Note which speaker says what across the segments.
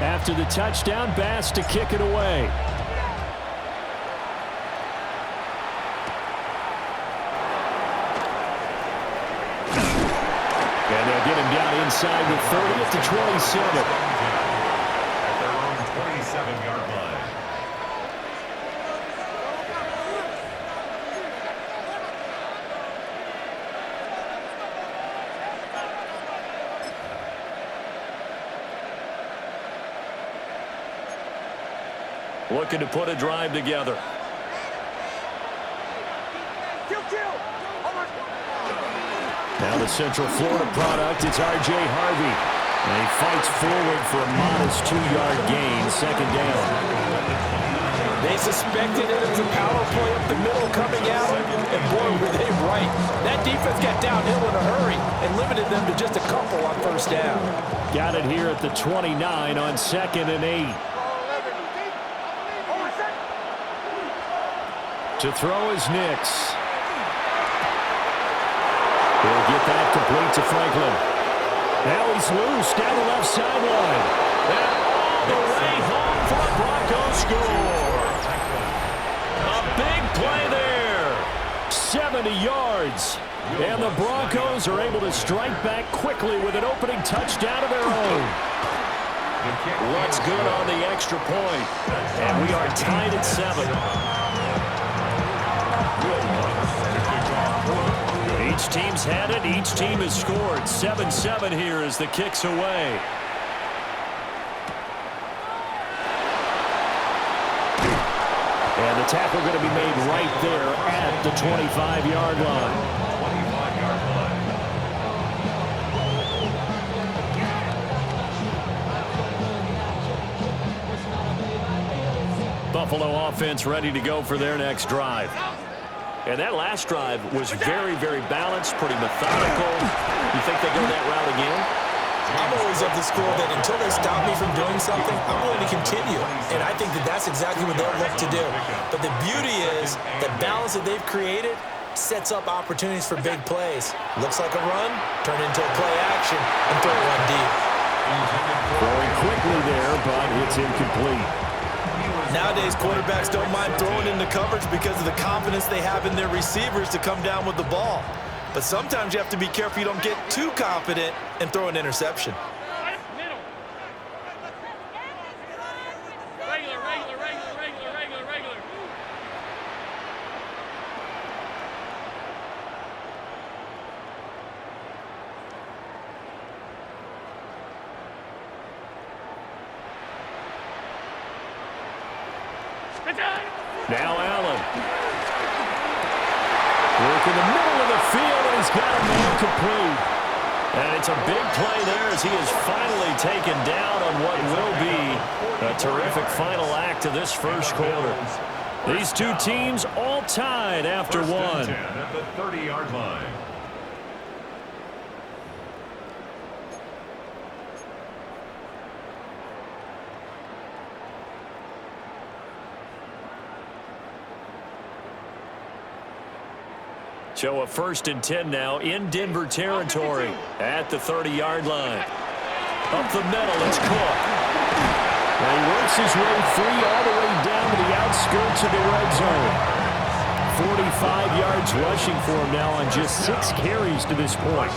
Speaker 1: After the touchdown, Bass to kick it away. And they'll get him down inside the 30 at the 27.
Speaker 2: At their own 27-yard line.
Speaker 1: Looking to put a drive together. Now the Central Florida product, it's R.J. Harvey. And he fights forward for a modest 2-yard gain, second down.
Speaker 3: They suspected it was a power play up the middle coming out, and boy, were they right. That defense got downhill in a hurry and limited them to just a couple on first down.
Speaker 1: Got it here at the 29 on 2nd and 8. To throw is Nix. He'll get that complete to Franklin. Now he's loose down the left sideline. And the way home for the Broncos score. A big play there. 70 yards. And the Broncos are able to strike back quickly with an opening touchdown of their own. What's good on the extra point? And we are tied at 7. Each team's had it. Each team has scored. 7-7 here as the kick's away. And the tackle going to be made right there at the 25-yard line. 25-yard line. Buffalo offense ready to go for their next drive. And that last drive was very, very balanced, pretty methodical. You think they go that route again?
Speaker 3: I'm always of the school that until they stop me from doing something, I'm willing to continue. And I think that that's exactly what they'll look to do. But the beauty is the balance that they've created sets up opportunities for big plays. Looks like a run, turn into a play action, and throw one deep.
Speaker 1: Throwing quickly there, but it's incomplete.
Speaker 3: Nowadays, quarterbacks don't mind throwing into coverage because of the confidence they have in their receivers to come down with the ball. But sometimes you have to be careful you don't get too confident and throw an interception.
Speaker 1: Now Allen. Work in the middle of the field, and he's got a man complete. And it's a big play there as he is finally taken down on what will be a terrific final act of this first quarter. These two teams all tied after one.
Speaker 2: 10 at the 30-yard line.
Speaker 1: So a 1st and 10 now in Denver territory at the 30-yard line. Up the middle, it's Cook. And he works his way free all the way down to the outskirts of the red zone. 45 yards rushing for him now on just 6 carries to this point.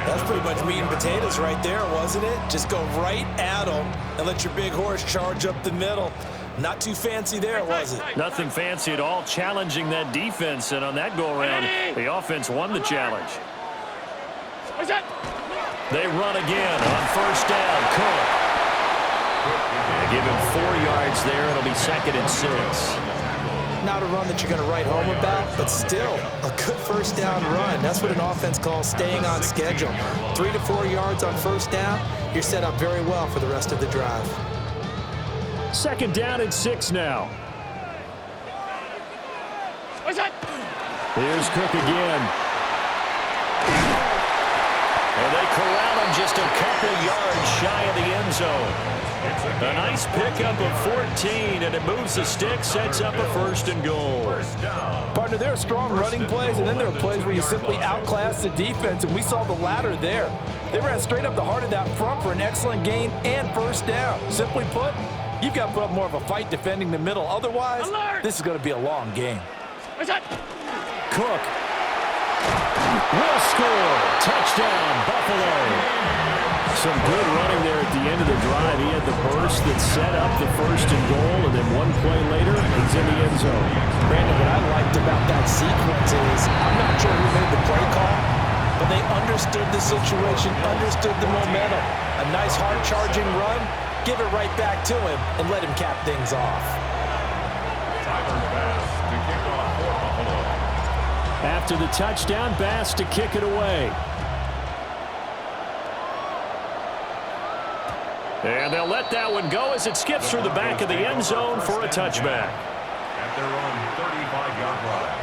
Speaker 3: That's pretty much meat and potatoes right there, wasn't it? Just go right at him and let your big horse charge up the middle. Not too fancy there, was it?
Speaker 1: Nothing fancy at all, challenging that defense, and on that go-around, the offense won the challenge. They run again on first down. Cook. They give him 4 yards there. It'll be 2nd and 6.
Speaker 3: Not a run that you're going to write home about, but still a good first down run. That's what an offense calls staying on schedule. 3 to 4 yards on first down, you're set up very well for the rest of the drive.
Speaker 1: 2nd down and 6 now. Here's Cook again. And they corral him just a couple yards shy of the end zone. A nice pickup of 14, and it moves the stick, sets up a 1st and goal.
Speaker 4: Partner, there are strong running plays, and then there are plays where you simply outclass the defense, and we saw the latter there. They ran straight up the heart of that front for an excellent gain and 1st down. Simply put, you've got to put up more of a fight defending the middle. Otherwise, this is going to be a long game.
Speaker 1: Cook will score. Touchdown, Buffalo. Some good running there at the end of the drive. He had the burst that set up the 1st and goal, and then one play later, he's in the end zone.
Speaker 4: Brandon, what I liked about that sequence is I'm not sure who made the play call, but they understood the situation, understood the momentum. A nice hard-charging run, give it right back to him, and let him cap things off.
Speaker 2: Tyler Bass to kick off for Buffalo.
Speaker 1: After the touchdown, Bass to kick it away. And they'll let that one go as it skips through the back of the end zone for a touchback.
Speaker 2: At their own 35-yard line.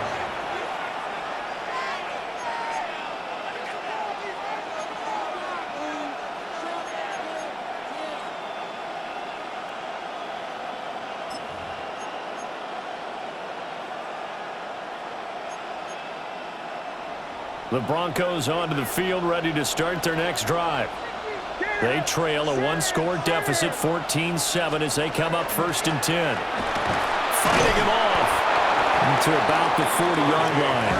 Speaker 1: The Broncos onto the field, ready to start their next drive. They trail a 1-score deficit, 14-7, as they come up 1st and 10. Fighting him off to about the 40-yard line.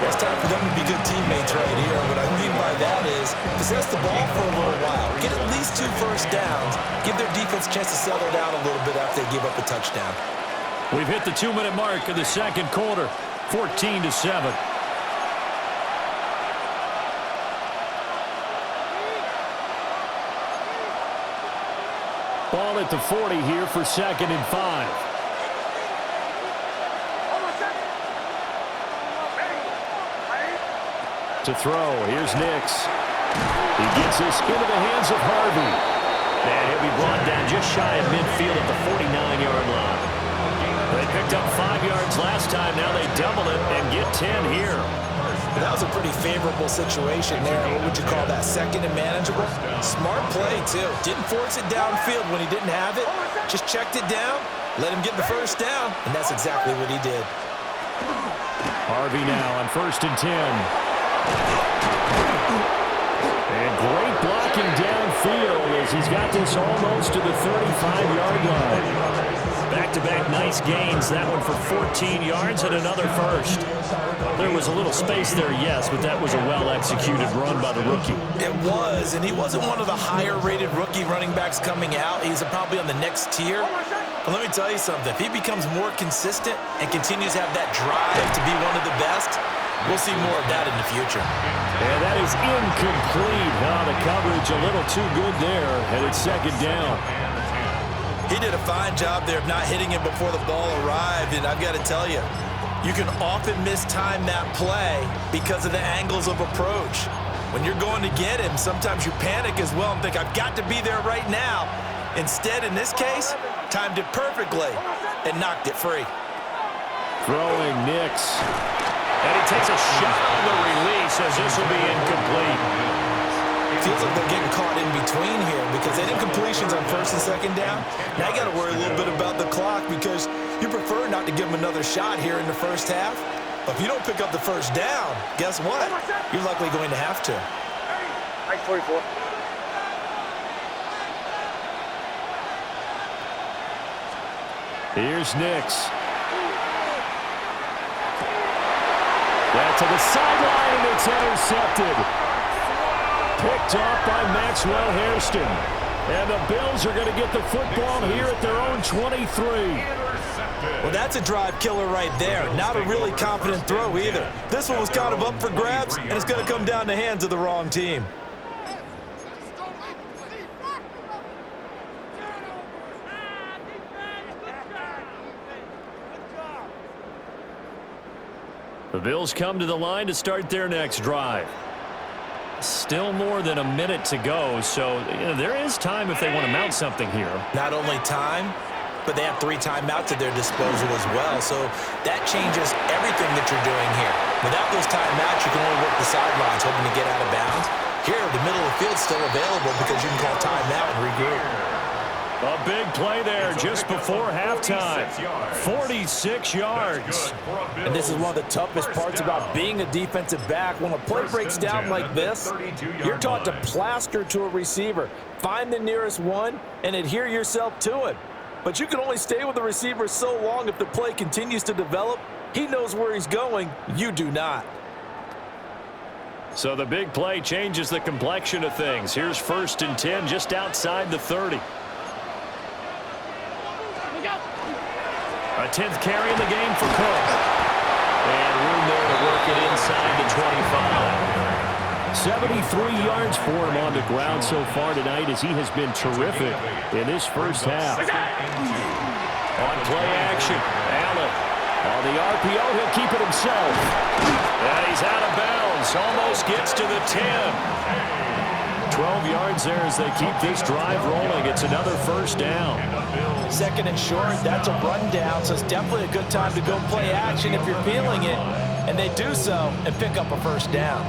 Speaker 3: It's time for them to be good teammates right here. What I mean by that is possess the ball for a little while. Get at least 2 first downs. Give their defense a chance to settle down a little bit after they give up a touchdown.
Speaker 1: We've hit the 2-minute mark of the second quarter, 14-7. Ball at the 40 here for 2nd and 5. To throw, here's Nix. He gets this into the hands of Harvey. And he'll be brought down just shy of midfield at the 49-yard line. They picked up 5 yards last time. Now they double it and get 10 here.
Speaker 3: That was a pretty favorable situation there. What would you call that? 2nd and manageable? Smart play, too. Didn't force it downfield when he didn't have it. Just checked it down, let him get the 1st down, and that's exactly what he did.
Speaker 1: Harvey now on 1st and 10. And great blocking downfield as he's got this almost to the 35-yard line. Back-to-back nice gains. That one for 14 yards and another 1st. There was a little space there, yes, but that was a well-executed run by the rookie.
Speaker 3: It was, and he wasn't one of the higher-rated rookie running backs coming out. He's probably on the next tier. But let me tell you something. If he becomes more consistent and continues to have that drive to be one of the best, we'll see more of that in the future.
Speaker 1: And that is incomplete. The coverage a little too good there, and it's 2nd down.
Speaker 3: He did a fine job there of not hitting him before the ball arrived, and I've got to tell you, you can often mistime that play because of the angles of approach. When you're going to get him, sometimes you panic as well and think, I've got to be there right now. Instead, in this case, timed it perfectly and knocked it free.
Speaker 1: Throwing Nix. And he takes a shot on the release as this will be incomplete.
Speaker 3: Feels like they're getting caught in between here because they did completions on 1st and 2nd down. Now you got to worry a little bit about the clock because you prefer not to give them another shot here in the 1st half. But if you don't pick up the 1st down, guess what? You're likely going to have to.
Speaker 5: 44.
Speaker 1: Here's Nix. That to the sideline, and it's intercepted. Picked off by Maxwell Hairston. And the Bills are going to get the football here at their own 23.
Speaker 3: Well, that's a drive killer right there. Not a really confident throw either. This one was kind of up for grabs, and it's going to come down the hands of the wrong team.
Speaker 1: The Bills come to the line to start their next drive. Still more than a minute to go, so there is time if they want to mount something here.
Speaker 3: Not only time, but they have 3 timeouts at their disposal as well, so that changes everything that you're doing here. Without those timeouts, you can only work the sidelines, hoping to get out of bounds. Here, the middle of the field's still available because you can call timeout and regroup.
Speaker 1: big play there just before halftime. 46 yards.
Speaker 4: And this is one of the toughest parts about being a defensive back. When a play breaks down like this, you're taught to plaster to a receiver, find the nearest one, and adhere yourself to it. But you can only stay with the receiver so long if the play continues to develop. He knows where he's going. You do not.
Speaker 1: So the big play changes the complexion of things. Here's 1st and 10 just outside the 30. A 10th carry in the game for Cook. And room there to work it inside the 25. 73 yards for him on the ground so far tonight as he has been terrific in this first half. On play action, Allen. On the RPO, he'll keep it himself. And he's out of bounds. Almost gets to the 10. 12 yards there as they keep this drive rolling. It's another 1st down.
Speaker 4: 2nd and short, that's a rundown, so it's definitely a good time to go play action if you're feeling it. And they do so and pick up a 1st down.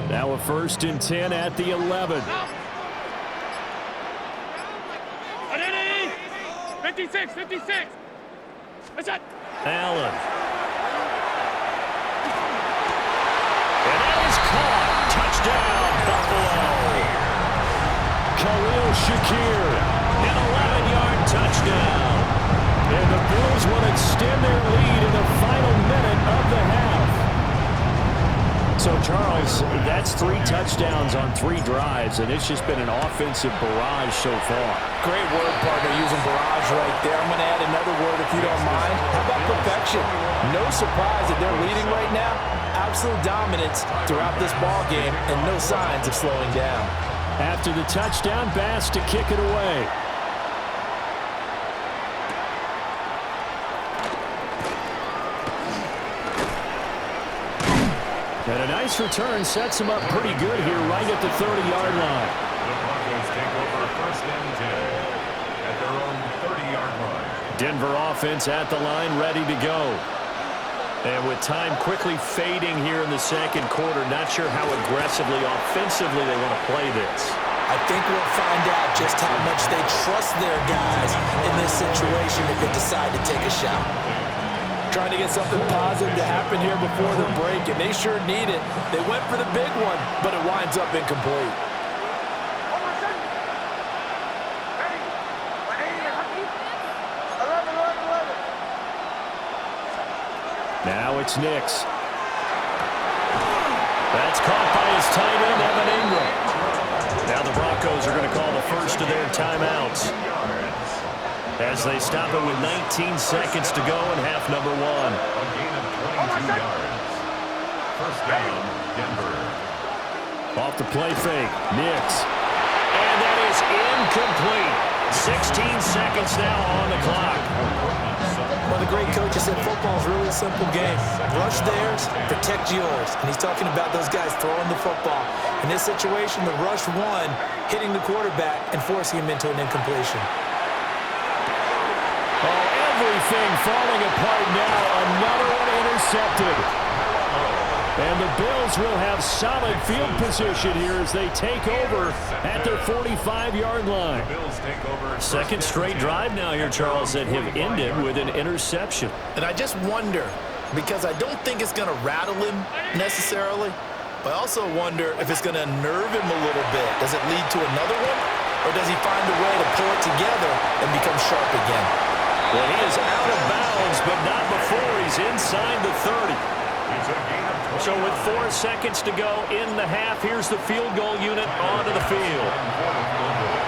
Speaker 1: Now a 1st and 10 at the 11.
Speaker 2: 56, 56. What's that?
Speaker 1: Allen. And that is caught. Touchdown, Buffalo. Khalil Shakir, an 11-yard touchdown. And the Bills will extend their lead in the final minute of the half. So, Charles, that's 3 touchdowns on 3 drives, and it's just been an offensive barrage so far.
Speaker 4: Great word, partner, using barrage right there. I'm going to add another word if you don't mind. How about perfection? No surprise that they're leading right now. Absolute dominance throughout this ball game and no signs of slowing down.
Speaker 1: After the touchdown, Bass to kick it away. And a nice return sets him up pretty good here right at the 30-yard line.
Speaker 2: The Broncos take over 1st and 10 at their own 30-yard line.
Speaker 1: Denver offense at the line, ready to go. And with time quickly fading here in the 2nd quarter, not sure how aggressively, offensively they want to play this.
Speaker 3: I think we'll find out just how much they trust their guys in this situation if they decide to take a shot.
Speaker 4: Trying to get something positive to happen here before the break, and they sure need it. They went for the big one, but it winds up incomplete.
Speaker 1: Now it's Nix. That's caught by his tight end, Evan Ingram. Now the Broncos are going to call the first of their timeouts as they stop it with 19 seconds to go in half number 1.
Speaker 2: A gain of 22 yards. 1st down, Denver.
Speaker 1: Off the play fake, Nix. And that is incomplete. 16 seconds now on the clock.
Speaker 3: One of the great coaches said football is really a simple game. Rush theirs, protect yours. And he's talking about those guys throwing the football. In this situation, the rush one, hitting the quarterback and forcing him into an incompletion.
Speaker 1: Everything falling apart now. Another one intercepted. And the Bills will have solid field position here as they take over at their 45-yard line. Second straight drive now here, Charles, that have ended with an interception.
Speaker 4: And I just wonder, because I don't think it's going to rattle him necessarily, but I also wonder if it's going to unnerve him a little bit. Does it lead to another one? Or does he find a way to pull it together and become sharp again?
Speaker 1: Well, he is out of bounds, but not before he's inside the 30. So with 4 seconds to go in the half, here's the field goal unit onto the field.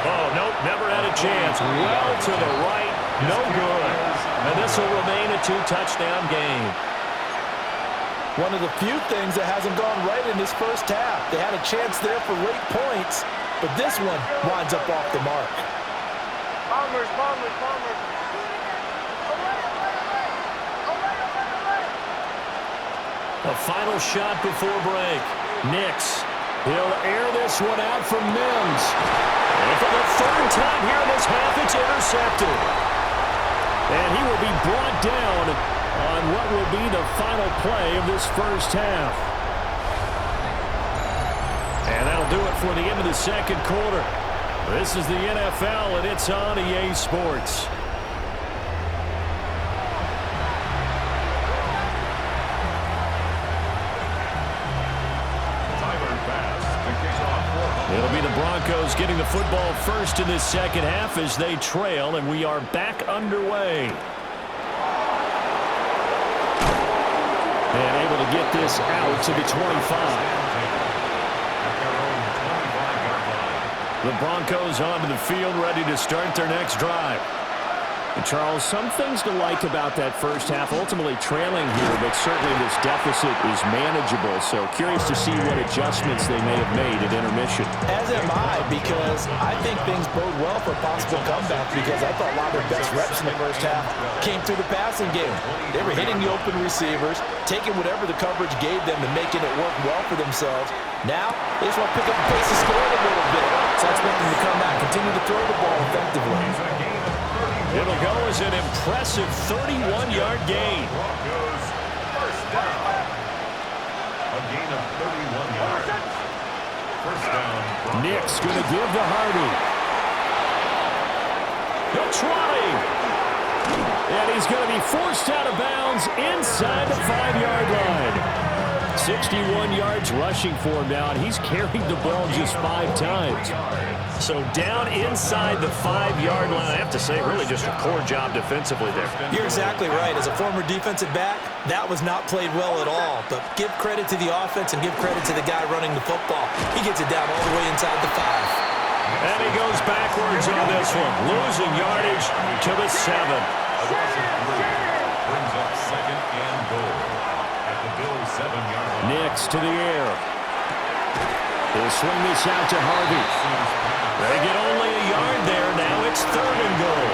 Speaker 1: Oh, nope, never had a chance. Well to the right, no good. And this will remain a 2-touchdown game.
Speaker 4: One of the few things that hasn't gone right in this first half. They had a chance there for late points, but this one winds up off the mark.
Speaker 5: Bombers.
Speaker 1: A final shot before break. Nix. He'll air this one out from Mims. And for the third time here in this half, it's intercepted. And he will be brought down on what will be the final play of this first half. And that'll do it for the end of the second quarter. This is the NFL, and it's on EA Sports. It'll be the Broncos getting the football first in this second half as they trail, and we are back underway. And able to get this out to the 25. The Broncos onto the field, ready to start their next drive. And Charles, some things to like about that first half, ultimately trailing here, but certainly this deficit is manageable. So curious to see what adjustments they may have made at intermission.
Speaker 4: As am I, because I think things bode well for a possible comeback, because I thought a lot of their best reps in the first half came through the passing game. They were hitting the open receivers, taking whatever the coverage gave them and making it work well for themselves. Now, they just want to pick up the pace and score a little bit. So I expect them to come back, continue to throw the ball effectively.
Speaker 1: It'll go as an impressive 31-yard gain.
Speaker 2: First down. A gain of 31 yards. First down.
Speaker 1: Nick's going to give to Hardy. He'll try. And he's going to be forced out of bounds inside the 5-yard line. 61 yards rushing for him now, and he's carried the ball just 5 times. So down inside the 5-yard line. I have to say, really just a poor job defensively there.
Speaker 4: You're exactly right. As a former defensive back, that was not played well at all. But give credit to the offense and give credit to the guy running the football. He gets it down all the way inside the 5.
Speaker 1: And he goes backwards on this one, losing yardage to the 7.
Speaker 2: Brings up second and goal at the Bills' 7-yard line.
Speaker 1: Nix to the air. He'll swing this out to Harvey. They get only a yard there. Now it's 3rd and goal.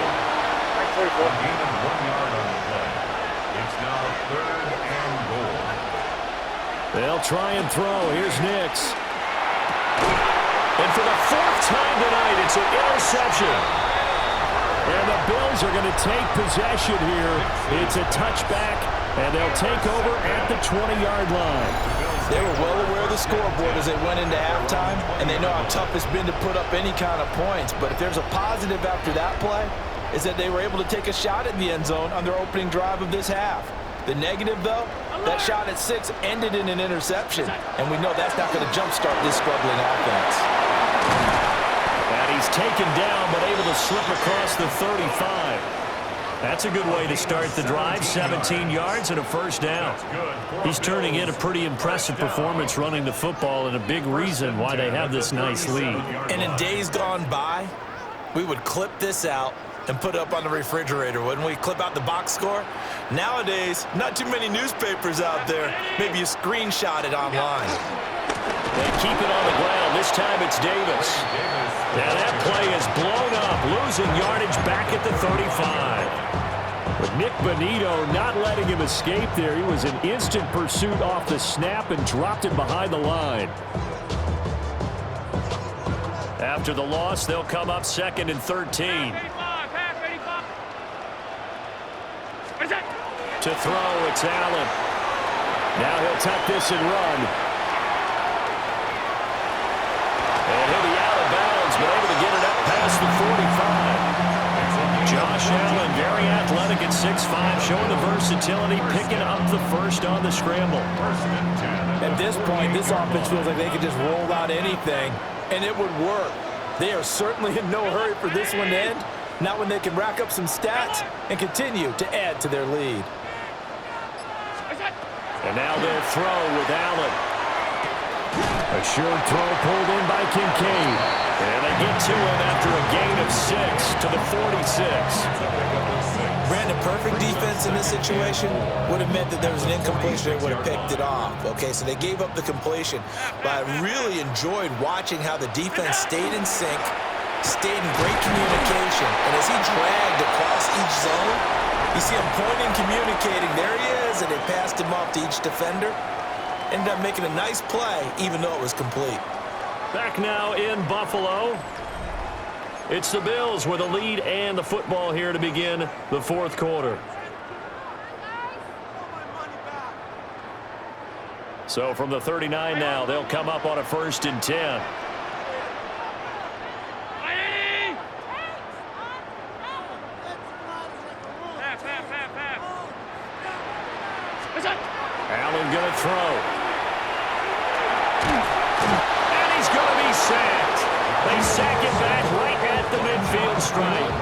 Speaker 2: A gain of 1 yard on the play. It's now 3rd and goal.
Speaker 1: They'll try and throw. Here's Nix. And for the 4th time tonight, it's an interception. And the Bills are going to take possession here. It's a touchback, and they'll take over at the 20-yard line.
Speaker 4: They were well aware of the scoreboard as they went into halftime, and they know how tough it's been to put up any kind of points. But if there's a positive after that play, is that they were able to take a shot at the end zone on their opening drive of this half. The negative, though, that shot at 6 ended in an interception, and we know that's not going to jumpstart this struggling offense.
Speaker 1: And he's taken down, but able to slip across the 35. That's a good way to start the drive. 17 yards and a first down. He's turning in a pretty impressive performance running the football, and a big reason why they have this nice lead.
Speaker 4: And in days gone by, we would clip this out and put it up on the refrigerator, wouldn't we? Clip out the box score. Nowadays, not too many newspapers out there. Maybe you screenshot it online.
Speaker 1: They keep it on the ground. This time it's Davis. Now that play is blown up, losing yardage back at the 35. But Nick Bonito not letting him escape there. He was in instant pursuit off the snap and dropped him behind the line. After the loss, they'll come up 2nd and 13. To throw, it's Allen. Now he'll tuck this and run. And he'll be out of bounds, but able to get it up past the 45. Josh Allen, very athletic at 6'5", showing the versatility, picking up the first on the scramble.
Speaker 4: At this point, this offense feels like they could just roll out anything, and it would work. They are certainly in no hurry for this one to end, not when they can rack up some stats and continue to add to their lead.
Speaker 1: And now they'll throw with Allen. A short throw pulled in by Kincaid. And they get to him after a gain of 6 to the 46.
Speaker 3: Brandon, perfect defense in this situation would have meant that there was an incompletion. They would have picked it off. Okay, so they gave up the completion. But I really enjoyed watching how the defense stayed in sync, stayed in great communication. And as he dragged across each zone, you see him pointing, communicating. There he is, and they passed him off to each defender. Ended up making a nice play, even though it was complete.
Speaker 1: Back now in Buffalo. It's the Bills with a lead and the football here to begin the fourth quarter. So from the 39 now, they'll come up on a 1st and 10. Allen going to throw. And he's going to be sacked. They sack it back right at the midfield stripe.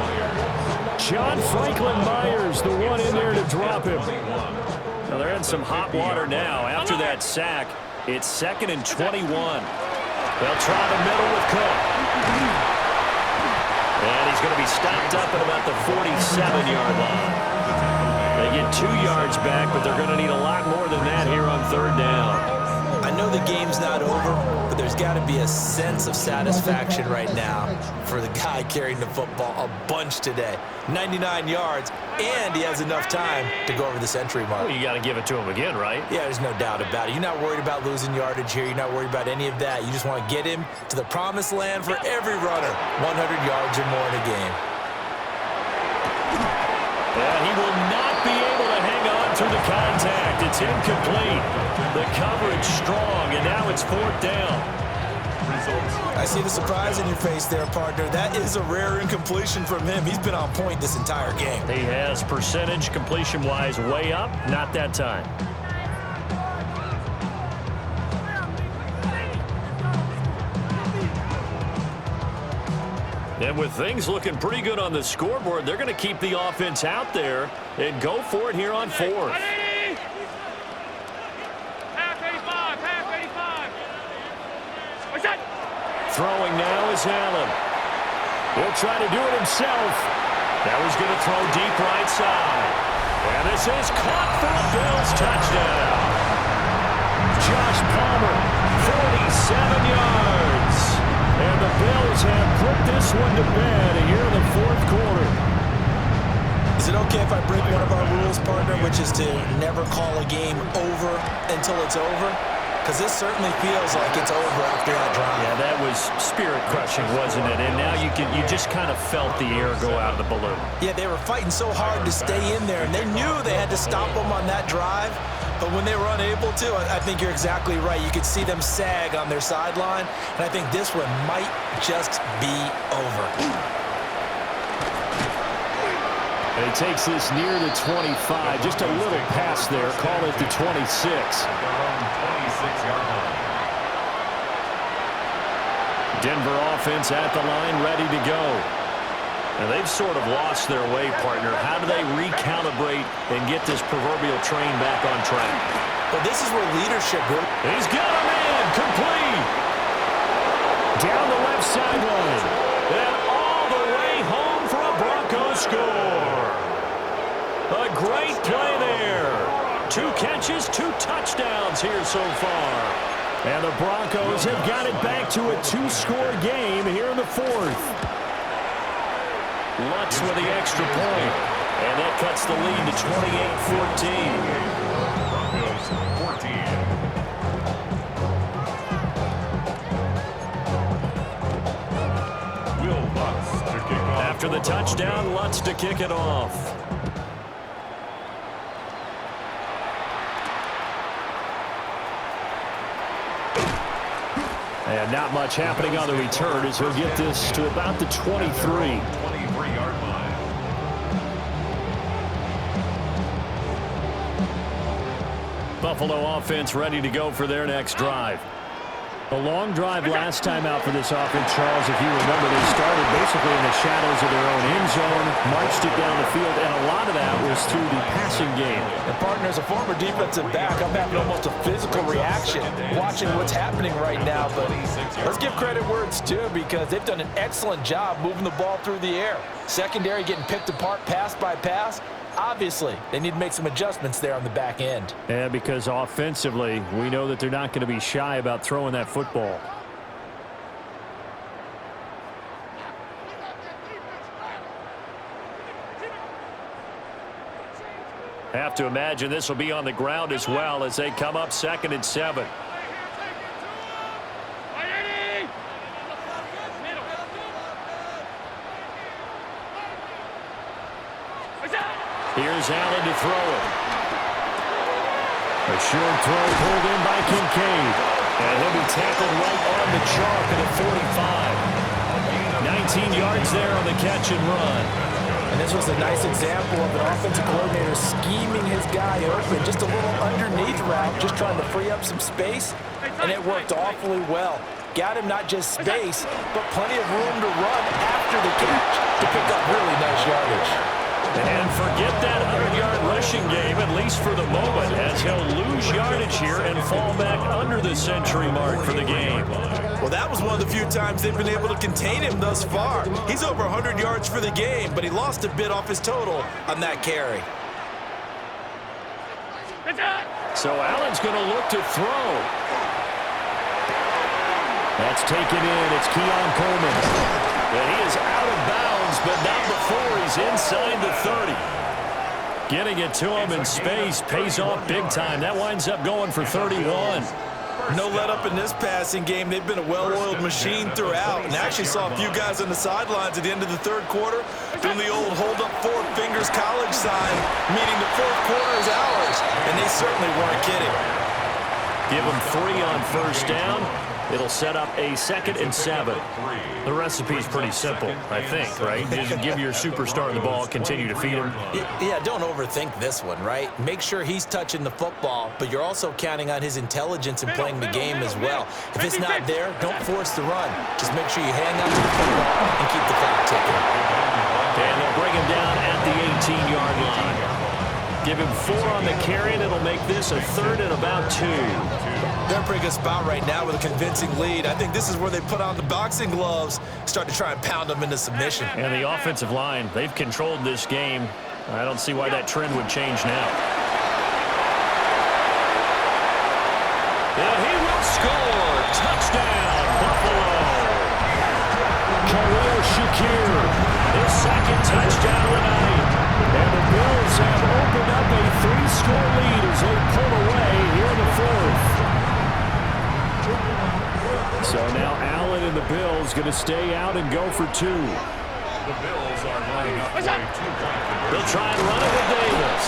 Speaker 4: John Franklin Myers, the one in there to drop him.
Speaker 1: Now they're in some hot water now. After that sack, it's 2nd and 21. They'll try the middle with Cook. And he's going to be stopped up at about the 47-yard line. They get 2 yards back, but they're going to need a lot more than that here on 3rd down.
Speaker 3: I know the game's not over, but there's got to be a sense of satisfaction right now for the guy carrying the football a bunch today. 99 yards, and he has enough time to go over the century mark.
Speaker 1: Well, you got to give it to him again, right?
Speaker 3: Yeah, there's no doubt about it. You're not worried about losing yardage here. You're not worried about any of that. You just want to get him to the promised land for every runner, 100 yards or more in a game.
Speaker 1: And he will not be able to hang on through the contact. It's incomplete. The coverage strong, and now it's 4th down.
Speaker 3: I see the surprise in your face there, partner. That is a rare incompletion from him. He's been on point this entire game.
Speaker 1: He has percentage completion-wise way up. Not that time. And with things looking pretty good on the scoreboard, they're going to keep the offense out there and go for it here on 4th. Throwing now is Allen. He'll try to do it himself. Now he's going to throw deep right side. And this is caught for a Bills touchdown. Josh Palmer, 47 yards. And the Bills have put this one to bed here in the 4th quarter.
Speaker 3: Is it okay if I break one of our rules, partner, which is to never call a game over until it's over? Because this certainly feels like it's over after that drive.
Speaker 1: Yeah, that was spirit-crushing, wasn't it? And now you just kind of felt the air go out of the balloon.
Speaker 3: Yeah, they were fighting so hard to stay in there, and they knew they had to stop them on that drive. But when they were unable to, I think you're exactly right. You could see them sag on their sideline, and I think this one might just be over.
Speaker 1: And he takes this near the 25. Just a little pass there. Call it the 26. Denver offense at the line, ready to go. And they've sort of lost their way, partner. How do they recalibrate and get this proverbial train back on track?
Speaker 3: Well, this is where leadership really...
Speaker 1: He's got a man, complete. Down the left sideline. And all the way home for a Broncos score. A great play there. 2 catches, 2 touchdowns here so far. And the Broncos have got it back to a 2-score game here in the 4th. Lutz with the extra point. And that cuts the lead to 28-14.
Speaker 2: Will Lutz to kick off.
Speaker 1: After the touchdown, Lutz to kick it off. And not much happening on the return as he'll get this to about the 23.
Speaker 2: 23-yard line.
Speaker 1: Buffalo offense ready to go for their next drive. A long drive last time out for this offense, Charles. If you remember, they started basically in the shadows of their own end zone, marched it down the field, and a lot of that was through the passing game.
Speaker 4: And partner, as a former defensive back, I'm having almost a physical reaction watching what's happening right now. But let's give credit where it's due, because they've done an excellent job moving the ball through the air. Secondary getting picked apart pass by pass. Obviously, they need to make some adjustments there on the back end.
Speaker 1: Yeah, because offensively, we know that they're not going to be shy about throwing that football. Have to imagine this will be on the ground as well as they come up 2nd and 7. Here's Allen to throw it. A short throw pulled in by Kincaid. And he'll be tackled right on the chalk at a 45. 19 yards there on the catch and run.
Speaker 3: And this was a nice example of an offensive coordinator scheming his guy open. Just a little underneath route, just trying to free up some space. And it worked awfully well. Got him not just space, but plenty of room to run after the catch to pick up really nice yardage.
Speaker 1: And forget that 100-yard rushing game, at least for the moment, as he'll lose yardage here and fall back under the century mark for the game.
Speaker 3: Well, that was one of the few times they've been able to contain him thus far. He's over 100 yards for the game, but he lost a bit off his total on that carry.
Speaker 1: So Allen's going to look to throw. That's taken in. It's Keon Coleman. And he is out of bounds, but not before he's inside the 30. Getting it to him in space pays off big time. That winds up going for 31.
Speaker 3: No let up in this passing game. They've been a well-oiled machine throughout. And actually saw a few guys on the sidelines at the end of the third quarter doing the old hold up four fingers college sign, meaning the fourth quarter is ours. And they certainly weren't kidding.
Speaker 1: Give them 3 on first down. It'll set up a 2nd and 7. The recipe's pretty simple, I think, right? Just give your superstar the ball, continue to feed him.
Speaker 3: Yeah, don't overthink this one, right? Make sure he's touching the football, but you're also counting on his intelligence in playing the game as well. If it's not there, don't force the run. Just make sure you hang on to the football and keep the clock ticking.
Speaker 1: And they'll bring him down at the 18-yard line. Give him 4 on the carry, and it'll make this a 3rd and about 2.
Speaker 3: They're in a pretty good spot right now with a convincing lead. I think this is where they put on the boxing gloves, start to try and pound them into submission.
Speaker 1: And the offensive line, they've controlled this game. I don't see why that trend would change now. And he will score. Touchdown, Buffalo. Khalil Shakir, his 2nd touchdown of the night. And the Bills have opened up a 3-score lead as they pull away here in the 4th. So now Allen and the Bills going to stay out and go for 2.
Speaker 2: The Bills are lining up for a 2-point.
Speaker 1: They'll try and run it with Davis.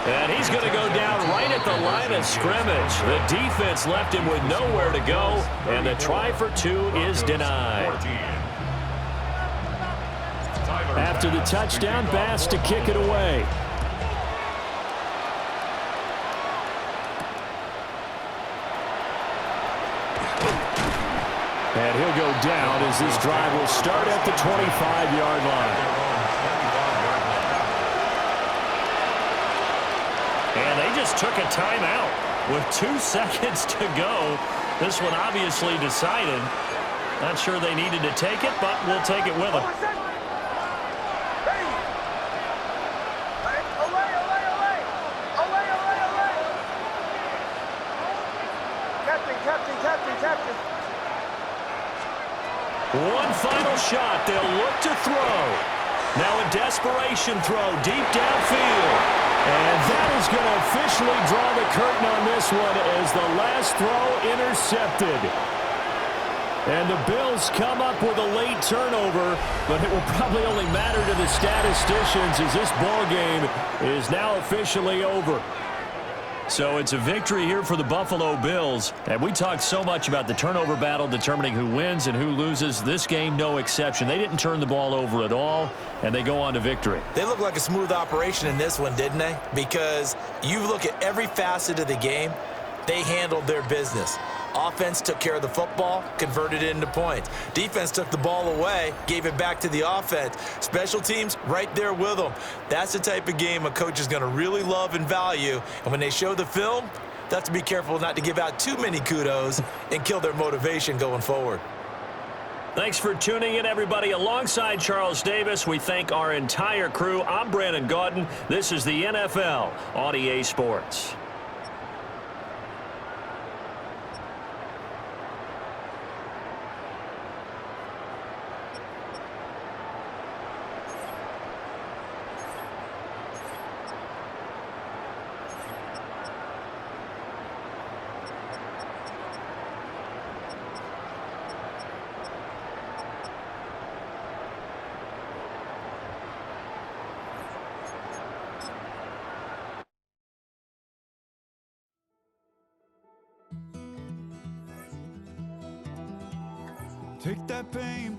Speaker 1: And he's going to go down right at the line of scrimmage. The defense left him with nowhere to go, and the try for 2 is denied. After the touchdown, Bass to kick it away. And he'll go down as this drive will start at the 25-yard line. And they just took a timeout with 2 seconds to go. This one obviously decided. Not sure they needed to take it, but we'll take it with them.
Speaker 5: Captain.
Speaker 1: One final shot. They'll look to throw. Now a desperation throw deep downfield. And that is going to officially draw the curtain on this one as the last throw intercepted. And the Bills come up with a late turnover, but it will probably only matter to the statisticians as this ball game is now officially over. So it's a victory here for the Buffalo Bills. And we talked so much about the turnover battle determining who wins and who loses. This game, no exception. They didn't turn the ball over at all, and they go on to victory.
Speaker 3: They look like a smooth operation in this one, didn't they? Because you look at every facet of the game, they handled their business. Offense took care of the football, converted it into points. Defense took the ball away, gave it back to the offense. Special teams right there with them. That's the type of game a coach is going to really love and value. And when they show the film, they have to be careful not to give out too many kudos and kill their motivation going forward.
Speaker 1: Thanks for tuning in, everybody. Alongside Charles Davis, we thank our entire crew. I'm Brandon Gaudin. This is the NFL on EA Sports.
Speaker 6: Take that pain.